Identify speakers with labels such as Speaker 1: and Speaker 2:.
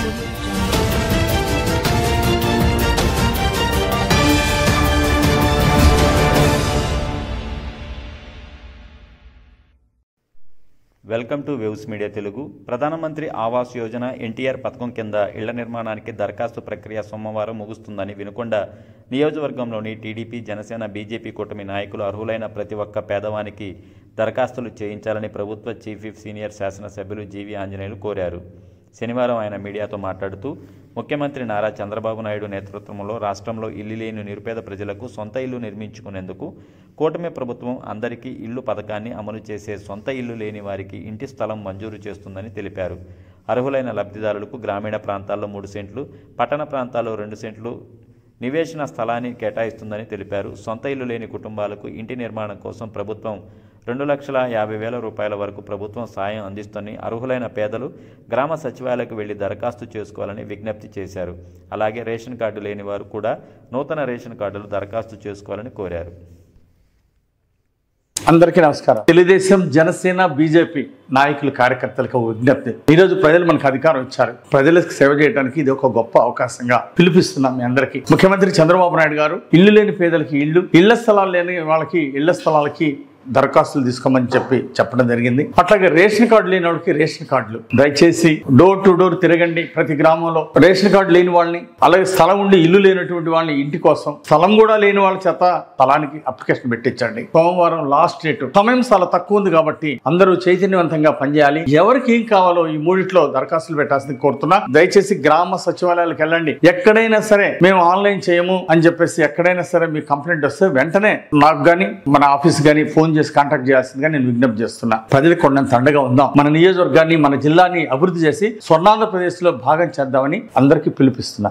Speaker 1: Welcome to waves media Telugu. ప్రధానమంత్రి ఆవాస్ యోజన ఎన్టీఆర్ పథకం కింద ఇళ్ల నిర్మాణానికి దరఖాస్తు ప్రక్రియ సోమవారం ముగుస్తుందని వినుకొండ నియోజకవర్గంలోని టీడీపీ, జనసేన, బీజేపీ కూటమి నాయకులు అర్హులైన ప్రతి ఒక్క పేదవానికి దరఖాస్తులు చేయించాలని ప్రభుత్వ చీఫ్ విప్ సీనియర్ శాసనసభ్యులు జీవి ఆంజనేయులు కోరారు. శనివారం ఆయన మీడియాతో మాట్లాడుతూ ముఖ్యమంత్రి నారా చంద్రబాబు నాయుడు నేతృత్వంలో రాష్ట్రంలో ఇల్లు లేని నిరుపేద ప్రజలకు సొంత ఇల్లు నిర్మించుకునేందుకు కూటమి ప్రభుత్వం అందరికీ ఇల్లు పథకాన్ని అమలు చేసే సొంత ఇల్లు లేని వారికి ఇంటి స్థలం మంజూరు చేస్తుందని తెలిపారు. అర్హులైన లబ్ధిదారులకు గ్రామీణ ప్రాంతాల్లో 3 సెంట్లు, పట్టణ ప్రాంతాల్లో 2 సెంట్లు నివేశన స్థలాన్ని కేటాయిస్తుందని తెలిపారు. సొంత ఇల్లు లేని కుటుంబాలకు ఇంటి నిర్మాణం కోసం ప్రభుత్వం 2,50,000 రూపాయల వరకు ప్రభుత్వం సాయం అందిస్తుందని అర్హులైన పేదలు గ్రామ సచివాలయాలకు వెళ్లి దరఖాస్తు చేసుకోవాలని విజ్ఞప్తి చేశారు. అలాగే రేషన్ కార్డు లేని వారు కూడా నూతన రేషన్ కార్డులు దరఖాస్తు చేసుకోవాలని కోరారు.
Speaker 2: అందరికీ నమస్కారం. తెలుగుదేశం, జనసేన, బీజేపీ నాయకులు, కార్యకర్తలకు విజ్ఞప్తి. ఈరోజు ప్రజలు మనకు అధికారం ఇచ్చారు. ప్రజలకు సేవ చేయడానికి ఇది ఒక గొప్ప అవకాశంగా పిలిపిస్తున్నాం మీ అందరికీ. ముఖ్యమంత్రి చంద్రబాబు నాయుడు గారు ఇల్లు లేని పేదలకి ఇళ్ల స్థలాలు లేని వాళ్ళకి ఇళ్ల స్థలాలకి దరఖాస్తులు తీసుకోమని చెప్పడం జరిగింది. అట్లాగే రేషన్ కార్డు లేని వాళ్ళకి రేషన్ కార్డులు దయచేసి డోర్ టు డోర్ తిరగండి. ప్రతి గ్రామంలో రేషన్ కార్డు లేని వాళ్ళని, అలాగే స్థలం ఉండి ఇల్లు లేనటువంటి వాళ్ళని ఇంటి కోసం, స్థలం కూడా లేని వాళ్ళ చేత స్థలానికి అప్లికేషన్ పెట్టించండి. సోమవారం లాస్ట్ డేట్. సమయం చాలా తక్కువ ఉంది కాబట్టి అందరూ చైతన్యవంతంగా పనిచేయాలి. ఎవరికి ఏం కావాలో ఈ మూడిట్లో దరఖాస్తులు పెట్టాల్సింది కోరుతున్నా. దయచేసి గ్రామ సచివాలయాలకు వెళ్ళండి. ఎక్కడైనా సరే మేము ఆన్లైన్ చేయము అని చెప్పేసి ఎక్కడైనా సరే మీ కంప్లైంట్ వస్తే వెంటనే నాకు కానీ మన ఆఫీస్ కానీ ఫోన్ చేసి కాంటాక్ట్ చేయాల్సిందిగా నేను విజ్ఞప్తి చేస్తున్నా. ప్రజలకు కొండంత అండగా ఉందాం. మన నియోజకవర్గాన్ని, మన జిల్లాని అభివృద్ధి చేసి స్వర్ణాంధ్రప్రదేశ్ లో భాగం చేద్దామని అందరికీ పిలిపిస్తున్నా.